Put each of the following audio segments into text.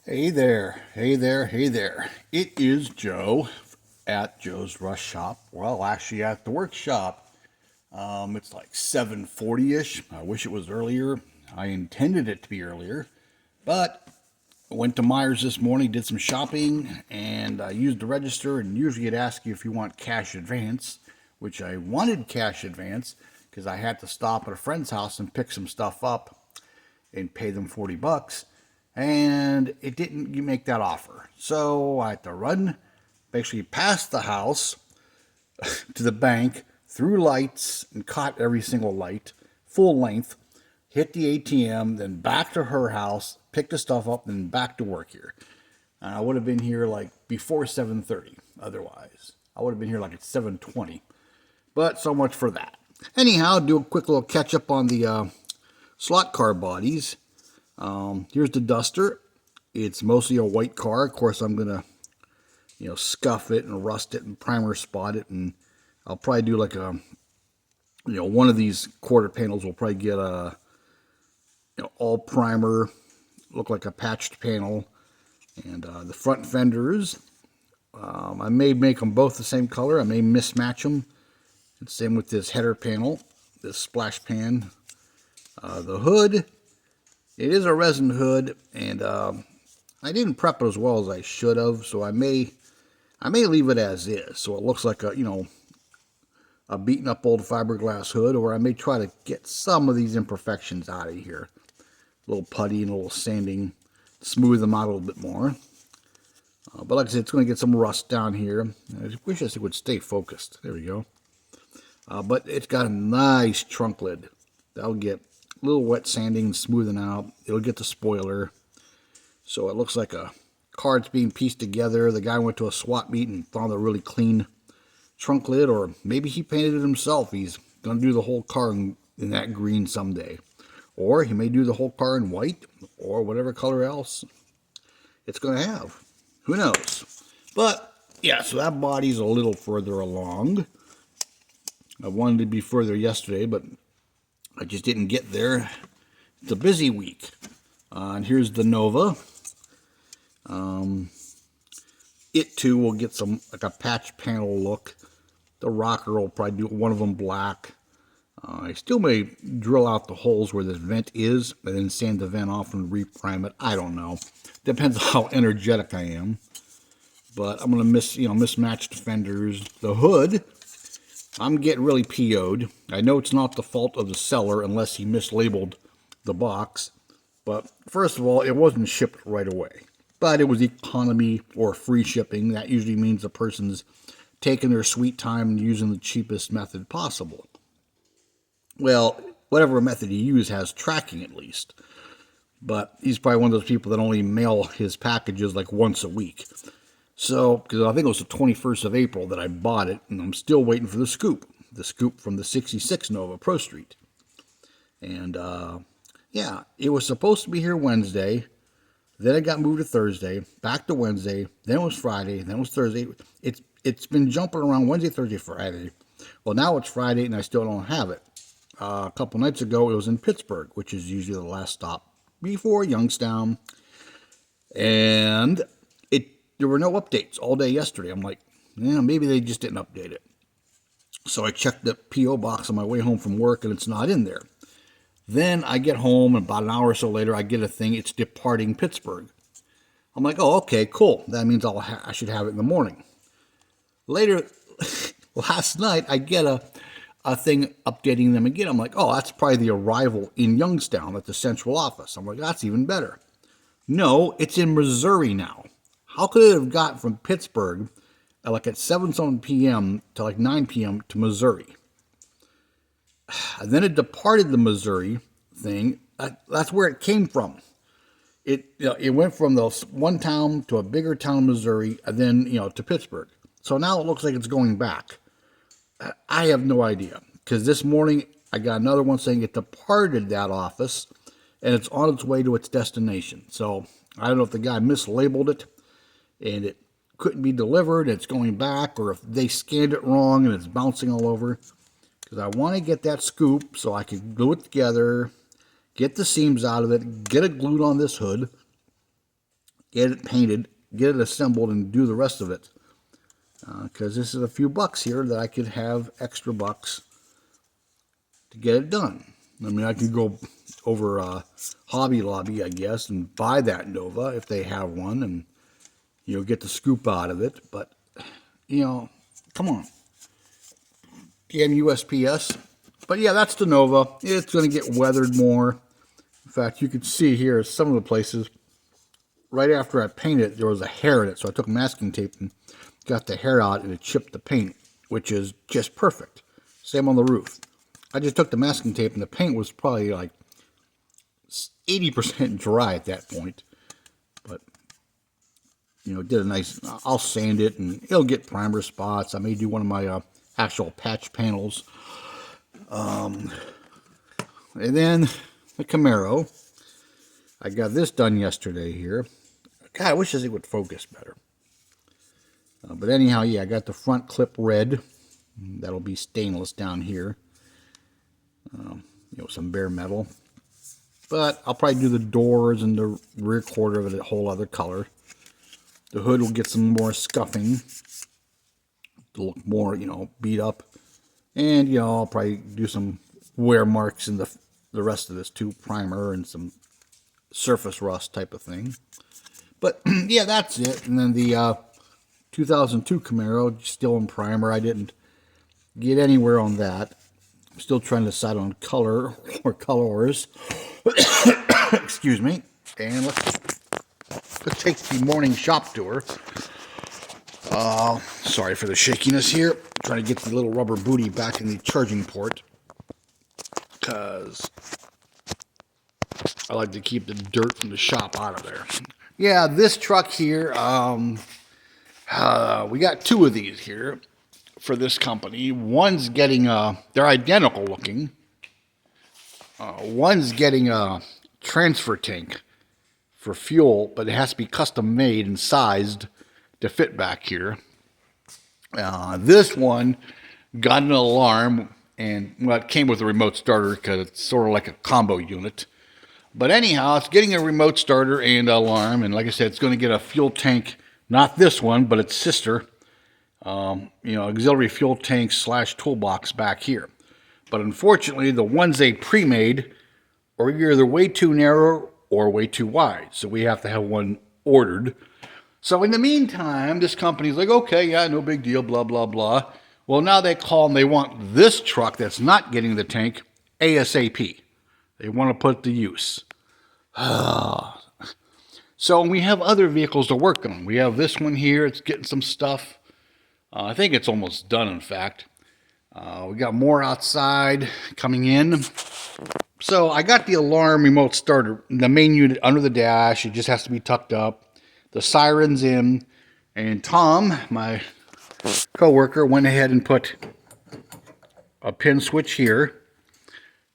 Hey there, hey there, hey there. It is Joe at Joe's Rush Shop. Well, actually at the workshop. It's like 7:40-ish. I wish it was earlier. I intended it to be earlier, but I went to Myers this morning, did some shopping, and I used the register. And usually it asks you if you want cash advance, which I wanted cash advance because I had to stop at a friend's house and pick some stuff up and pay them $40, and it didn't make that offer. So I had to run basically past the house to the bank, through lights, and caught every single light, full length, hit the ATM, then back to her house, pick the stuff up, and back to work here. And I would have been here like before 7:30 otherwise. I would have been here like at 7:20. But so much for that. Anyhow, do a quick little catch up on the slot car bodies. Here's the Duster. It's mostly a white car. Of course, I'm gonna, scuff it and rust it and primer spot it, and I'll probably do like a, one of these quarter panels will probably get a, all primer, look like a patched panel, and the front fenders. I may make them both the same color. I may mismatch them. And same with this header panel, this splash pan. The hood. It is a resin hood, and I didn't prep it as well as I should have, so I may leave it as is, so it looks like a beaten up old fiberglass hood, or I may try to get some of these imperfections out of here, a little putty and a little sanding, smooth them out a little bit more. But like I said, it's going to get some rust down here. I wish it would stay focused. There we go. But it's got a nice trunk lid. That'll get a little wet sanding and smoothing out. It'll get the spoiler. So it looks like a car that's being pieced together. The guy went to a swap meet and found a really clean trunk lid, or maybe he painted it himself. He's going to do the whole car in that green someday. Or he may do the whole car in white, or whatever color else it's going to have. Who knows? But, yeah, so that body's a little further along. I wanted to be further yesterday, but I just didn't get there. It's a busy week. And here's the Nova. It too will get some, like a patch panel look. The rocker will probably do one of them black. I still may drill out the holes where this vent is, and then sand the vent off and reprime it. I don't know. Depends on how energetic I am. But I'm gonna mismatch the fenders. The hood, I'm getting really PO'd. I know it's not the fault of the seller unless he mislabeled the box. But first of all, it wasn't shipped right away. But it was economy or free shipping. That usually means the person's taking their sweet time and using the cheapest method possible. Well, whatever method he used has tracking at least. But he's probably one of those people that only mail his packages like once a week. So, because I think it was the 21st of April that I bought it, and I'm still waiting for the scoop from the 66 Nova Pro Street. And, yeah, it was supposed to be here Wednesday. Then it got moved to Thursday, back to Wednesday. Then it was Friday. Then it was Thursday. It's been jumping around Wednesday, Thursday, Friday. Well, now it's Friday, and I still don't have it. A couple nights ago, it was in Pittsburgh, which is usually the last stop before Youngstown. And there were no updates all day yesterday. I'm like, yeah, maybe they just didn't update it. So I checked the P.O. box on my way home from work, and it's not in there. Then I get home, and about an hour or so later, I get a thing. It's departing Pittsburgh. I'm like, oh, okay, cool. That means I should have it in the morning. Later, last night, I get a thing updating them again. I'm like, oh, that's probably the arrival in Youngstown at the central office. I'm like, that's even better. No, it's in Missouri now. How could it have got from Pittsburgh at 7 p.m. to like 9 p.m. to Missouri? And then it departed the Missouri thing. That's where it came from. It went from the one town to a bigger town, Missouri, and then to Pittsburgh. So now it looks like it's going back. I have no idea, because this morning I got another one saying it departed that office and it's on its way to its destination. So I don't know if the guy mislabeled it and it couldn't be delivered, it's going back, or if they scanned it wrong and it's bouncing all over. Because I want to get that scoop so I can glue it together, get the seams out of it, get it glued on this hood, get it painted, get it assembled, and do the rest of it. Because this is a few bucks here that I could have extra bucks to get it done. I mean, I can go over Hobby Lobby, I guess, and buy that Nova if they have one, and get the scoop out of it. But come on, damn USPS. But yeah, that's the Nova. It's going to get weathered more. In fact, you can see here some of the places. Right after I painted it, there was a hair in it, so I took masking tape and got the hair out, and it chipped the paint, which is just perfect. Same on the roof. I just took the masking tape, and the paint was probably like 80% dry at that point. But, did a nice, I'll sand it, and it'll get primer spots. I may do one of my actual patch panels. And then the Camaro. I got this done yesterday here. God, I wish it would focus better. But anyhow, yeah, I got the front clip red. That'll be stainless down here. Some bare metal. But I'll probably do the doors and the rear quarter of it a whole other color. The hood will get some more scuffing to look more, beat up. And, I'll probably do some wear marks in the rest of this too. Primer and some surface rust type of thing. But, yeah, that's it. And then the 2002 Camaro, still in primer. I didn't get anywhere on that. I'm still trying to decide on color or colors. Excuse me. And let's take the morning shop tour. Sorry for the shakiness here. Trying to get the little rubber booty back in the charging port, because I like to keep the dirt from the shop out of there. Yeah, this truck here, we got two of these here for this company. One's getting, they're identical looking. One's getting a transfer tank for fuel, but it has to be custom made and sized to fit back here. This one got an alarm, and it came with a remote starter because it's sort of like a combo unit. But anyhow, it's getting a remote starter and alarm, and like I said, it's going to get a fuel tank, not this one, but its sister, auxiliary fuel tank / toolbox back here. But unfortunately, the ones they pre-made are either way too narrow or way too wide, so we have to have one ordered. So in the meantime, this company's like, okay, yeah, no big deal, blah, blah, blah. Well, now they call and they want this truck that's not getting the tank ASAP. They want to put it to use. So we have other vehicles to work on. We have this one here. It's getting some stuff. I think it's almost done, in fact. We got more outside coming in. So I got the alarm remote starter, the main unit under the dash. It just has to be tucked up. The siren's in. And Tom, my coworker, went ahead and put a pin switch here.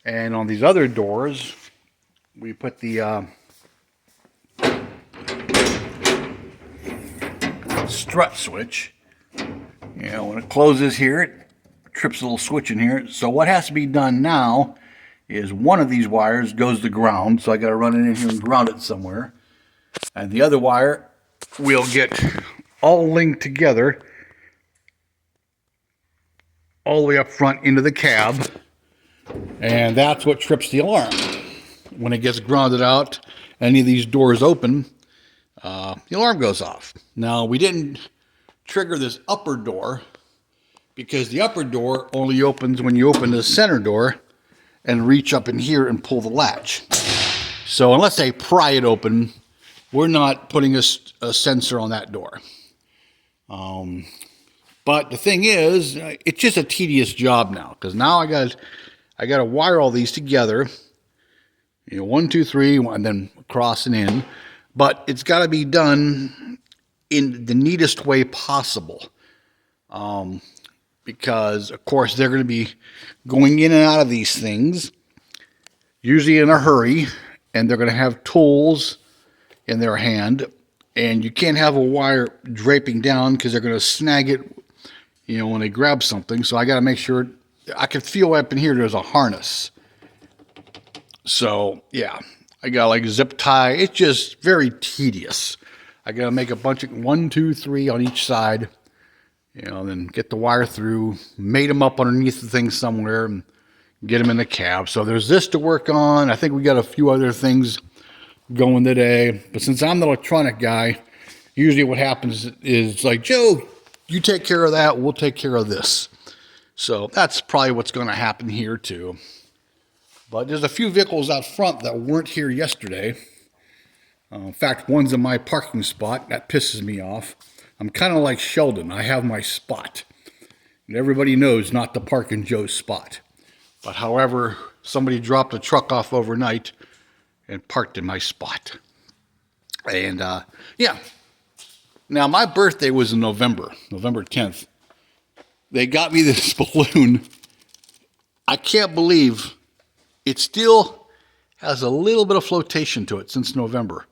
And on these other doors, we put the strut switch. When it closes here, it trips a little switch in here. So what has to be done now is one of these wires goes to ground. So I got to run it in here and ground it somewhere. And the other wire will get all linked together all the way up front into the cab. And that's what trips the alarm. When it gets grounded out, any of these doors open, the alarm goes off. Now, we didn't trigger this upper door because the upper door only opens when you open the center door and reach up in here and pull the latch. So unless they pry it open, we're not putting a sensor on that door. But the thing is, it's just a tedious job now, because now I got to wire all these together. 1, 2, 3, and then cross and in. But it's got to be done in the neatest way possible. Because, of course, they're going to be going in and out of these things, usually in a hurry, and they're going to have tools in their hand, and you can't have a wire draping down because they're going to snag it, when they grab something. So I got to make sure, I can feel up in here there's a harness. So, yeah, I got like zip tie. It's just very tedious. I got to make a bunch of 1, 2, 3 on each side. Then get the wire through, mate them up underneath the thing somewhere, and get them in the cab. So there's this to work on. I think we got a few other things going today. But since I'm the electronic guy, usually what happens is like, Joe, you take care of that. We'll take care of this. So that's probably what's going to happen here too. But there's a few vehicles out front that weren't here yesterday. In fact, one's in my parking spot. That pisses me off. I'm kind of like Sheldon. I have my spot. And everybody knows not to park in Joe's spot. But however, somebody dropped a truck off overnight and parked in my spot. And yeah. Now, my birthday was in November 10th. They got me this balloon. I can't believe it still has a little bit of flotation to it since November.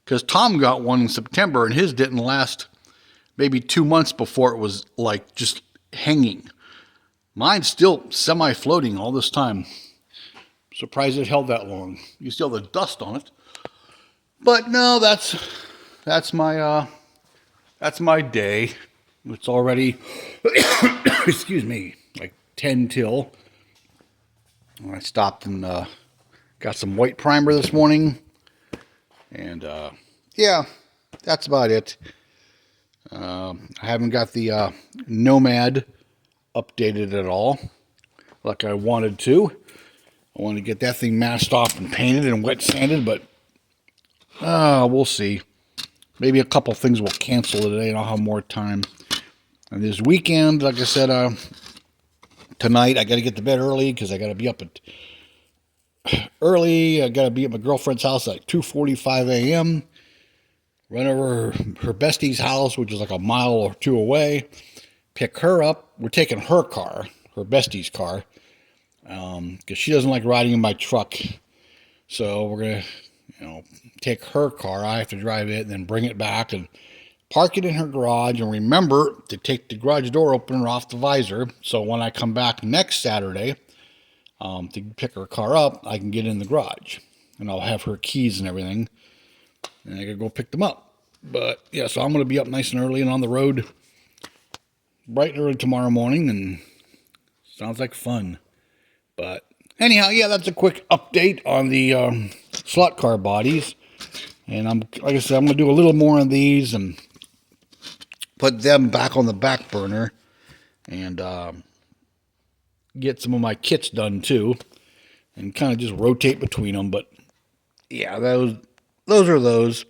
Because Tom got one in September and his didn't last maybe 2 months before it was like just hanging. Mine's still semi-floating all this time. Surprised it held that long. You still have the dust on it. But no, that's my day. It's already, excuse me, like 10 till. I stopped and got some white primer this morning. And yeah, that's about it. I haven't got the Nomad updated at all like I wanted to. I want to get that thing masked off and painted and wet sanded, but we'll see. Maybe a couple things will cancel today and I'll have more time. And this weekend, like I said, tonight I got to get to bed early because I got to be up at early. I got to be at my girlfriend's house at 2:45 a.m. Run over her bestie's house, which is like a mile or two away. Pick her up. We're taking her car, her bestie's car, because she doesn't like riding in my truck. So we're going to, take her car. I have to drive it and then bring it back and park it in her garage. And remember to take the garage door opener off the visor. So when I come back next Saturday to pick her car up, I can get in the garage. And I'll have her keys and everything. And I gotta go pick them up. But yeah, so I'm gonna be up nice and early and on the road bright and early tomorrow morning, and sounds like fun. But anyhow, yeah, that's a quick update on the slot car bodies. And like I said, I'm gonna do a little more on these and put them back on the back burner and get some of my kits done too, and kind of just rotate between them. But yeah, those are those.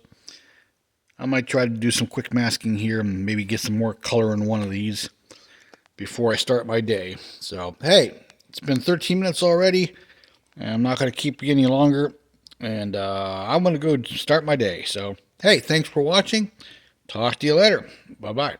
I might try to do some quick masking here and maybe get some more color in one of these before I start my day. So, hey, it's been 13 minutes already, and I'm not going to keep you any longer, and I'm going to go start my day. So, hey, thanks for watching. Talk to you later. Bye-bye.